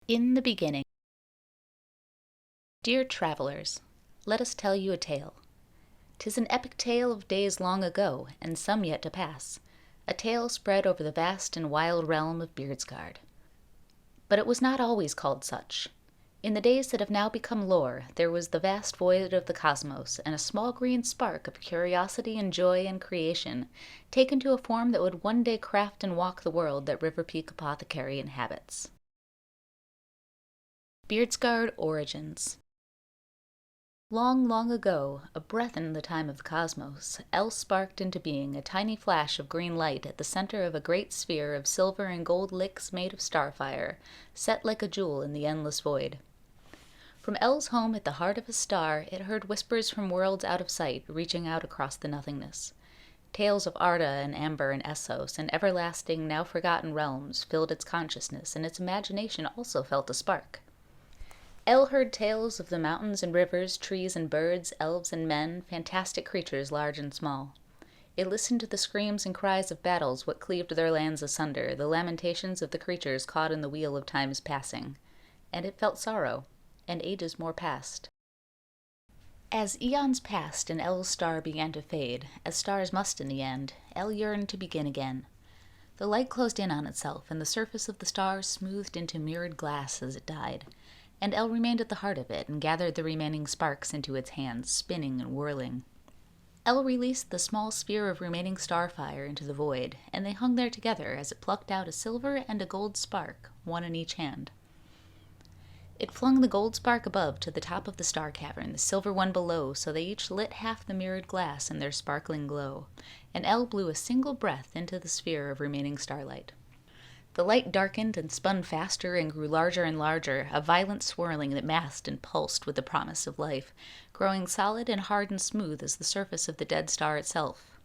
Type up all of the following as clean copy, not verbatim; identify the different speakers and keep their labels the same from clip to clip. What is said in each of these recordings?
Speaker 1: In the beginning. Dear travelers, let us tell you a tale. 'Tis an epic tale of days long ago, and some yet to pass, a tale spread over the vast and wild realm of Beardsgaard. But it was not always called such. In the days that have now become lore, there was the vast void of the cosmos, and a small green spark of curiosity and joy and creation, taken to a form that would one day craft and walk the world that River Peak Apothecary inhabits. Beardsgaard Origins. Long, long ago, a breath in the time of the cosmos, El sparked into being a tiny flash of green light at the center of a great sphere of silver and gold licks made of starfire, set like a jewel in the endless void. From El's home at the heart of a star, it heard whispers from worlds out of sight, reaching out across the nothingness. Tales of Arda and Amber and Essos and everlasting, now forgotten realms filled its consciousness, and its imagination also felt a spark. El heard tales of the mountains and rivers, trees and birds, elves and men, fantastic creatures large and small. It listened to the screams and cries of battles what cleaved their lands asunder, the lamentations of the creatures caught in the wheel of time's passing. And it felt sorrow, and ages more passed. As eons passed and El's star began to fade, as stars must in the end, El yearned to begin again. The light closed in on itself, and the surface of the star smoothed into mirrored glass as it died. And El remained at the heart of it and gathered the remaining sparks into its hands, spinning and whirling. El released the small sphere of remaining starfire into the void, and they hung there together as it plucked out a silver and a gold spark, one in each hand. It flung the gold spark above to the top of the star cavern, the silver one below, so they each lit half the mirrored glass in their sparkling glow, and El blew a single breath into the sphere of remaining starlight. The light darkened and spun faster and grew larger and larger, a violent swirling that masked and pulsed with the promise of life, growing solid and hard and smooth as the surface of the dead star itself.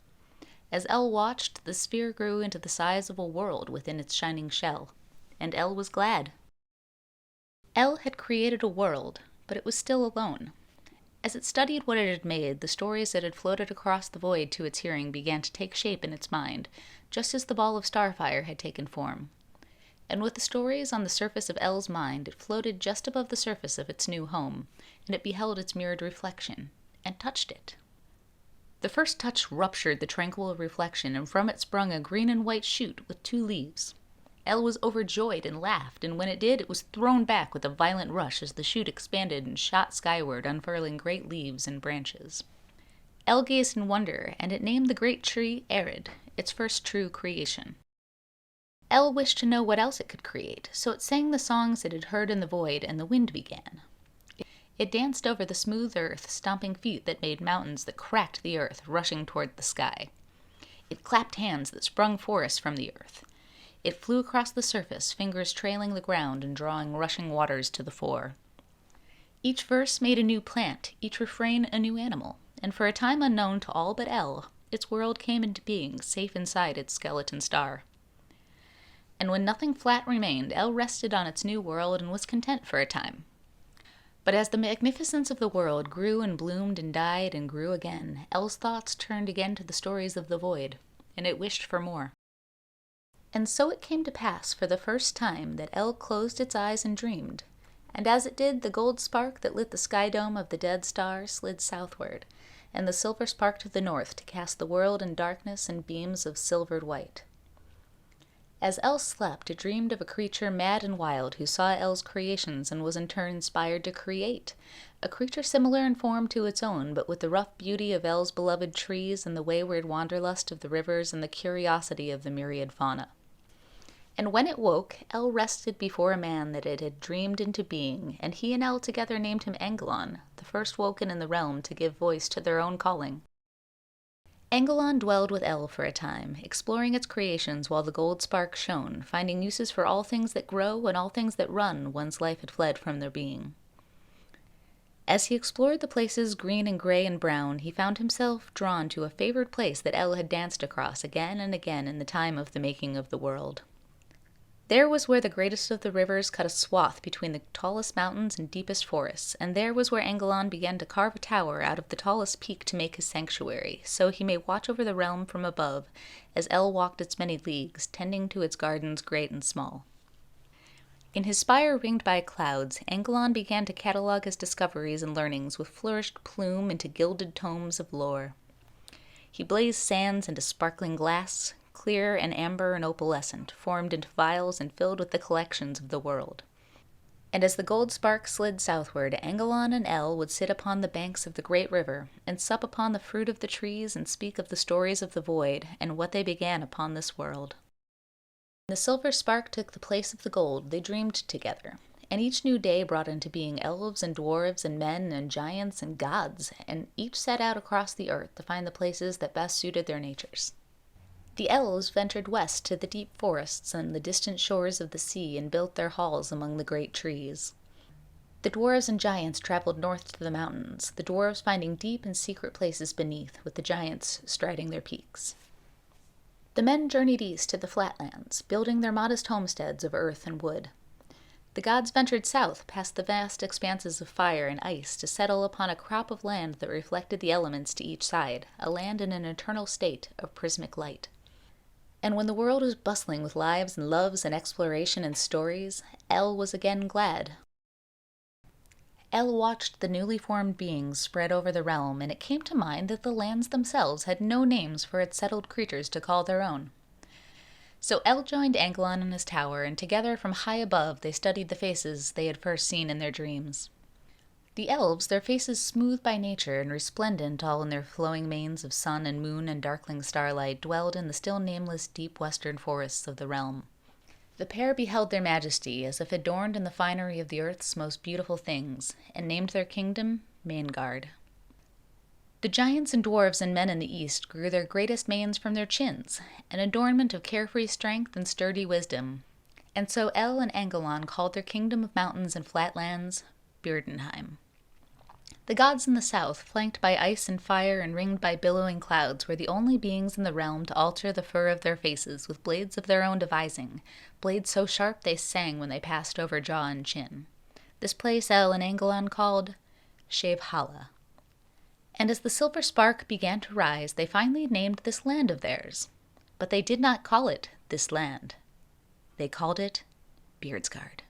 Speaker 1: As El watched, the sphere grew into the size of a world within its shining shell, and El was glad. El had created a world, but it was still alone. As it studied what it had made, the stories that had floated across the void to its hearing began to take shape in its mind, just as the ball of starfire had taken form. And with the stories on the surface of El's mind, it floated just above the surface of its new home, and it beheld its mirrored reflection, and touched it. The first touch ruptured the tranquil reflection, and from it sprung a green and white shoot with 2 leaves. El was overjoyed and laughed, and when it did, it was thrown back with a violent rush as the shoot expanded and shot skyward, unfurling great leaves and branches. El gazed in wonder, and it named the great tree Arid, its first true creation. El wished to know what else it could create, so it sang the songs it had heard in the void, and the wind began. It danced over the smooth earth, stomping feet that made mountains that cracked the earth, rushing toward the sky. It clapped hands that sprung forests from the earth. It flew across the surface, fingers trailing the ground and drawing rushing waters to the fore. Each verse made a new plant, each refrain a new animal, and for a time unknown to all but El, its world came into being, safe inside its skeleton star. And when nothing flat remained, El rested on its new world and was content for a time. But as the magnificence of the world grew and bloomed and died and grew again, El's thoughts turned again to the stories of the void, and it wished for more. And so it came to pass for the first time that El closed its eyes and dreamed, and as it did, the gold spark that lit the sky dome of the dead star slid southward, and the silver spark to the north to cast the world in darkness and beams of silvered white. As El slept, it dreamed of a creature mad and wild who saw El's creations and was in turn inspired to create, a creature similar in form to its own, but with the rough beauty of El's beloved trees and the wayward wanderlust of the rivers and the curiosity of the myriad fauna. And when it woke, El rested before a man that it had dreamed into being, and he and El together named him Angelon, the first woken in the realm to give voice to their own calling. Angelon dwelled with El for a time, exploring its creations while the gold spark shone, finding uses for all things that grow and all things that run once life had fled from their being. As he explored the places green and gray and brown, he found himself drawn to a favored place that El had danced across again and again in the time of the making of the world. There was where the greatest of the rivers cut a swath between the tallest mountains and deepest forests, and there was where Angelon began to carve a tower out of the tallest peak to make his sanctuary, so he may watch over the realm from above, as El walked its many leagues, tending to its gardens great and small. In his spire ringed by clouds, Angelon began to catalogue his discoveries and learnings with flourished plume into gilded tomes of lore. He blazed sands into sparkling glass, clear and amber and opalescent, formed into vials and filled with the collections of the world. And as the gold spark slid southward, Angelon and El would sit upon the banks of the great river, and sup upon the fruit of the trees, and speak of the stories of the void, and what they began upon this world. When the silver spark took the place of the gold, they dreamed together, and each new day brought into being elves and dwarves and men and giants and gods, and each set out across the earth to find the places that best suited their natures. The elves ventured west to the deep forests and the distant shores of the sea and built their halls among the great trees. The dwarves and giants traveled north to the mountains, the dwarves finding deep and secret places beneath, with the giants striding their peaks. The men journeyed east to the flatlands, building their modest homesteads of earth and wood. The gods ventured south past the vast expanses of fire and ice to settle upon a crop of land that reflected the elements to each side, a land in an eternal state of prismic light. And when the world was bustling with lives and loves and exploration and stories, El was again glad. El watched the newly formed beings spread over the realm, and it came to mind that the lands themselves had no names for its settled creatures to call their own. So El joined Angelon in his tower, and together from high above they studied the faces they had first seen in their dreams. The elves, their faces smooth by nature and resplendent all in their flowing manes of sun and moon and darkling starlight, dwelled in the still nameless deep western forests of the realm. The pair beheld their majesty as if adorned in the finery of the earth's most beautiful things, and named their kingdom Beardsgaard. The giants and dwarves and men in the east grew their greatest manes from their chins, an adornment of carefree strength and sturdy wisdom, and so El and Angelon called their kingdom of mountains and flatlands Beardenheim. The gods in the south, flanked by ice and fire and ringed by billowing clouds, were the only beings in the realm to alter the fur of their faces with blades of their own devising, blades so sharp they sang when they passed over jaw and chin. This place El and Angelon called Shavehala. And as the silver spark began to rise, they finally named this land of theirs. But they did not call it this land. They called it Beardsgaard.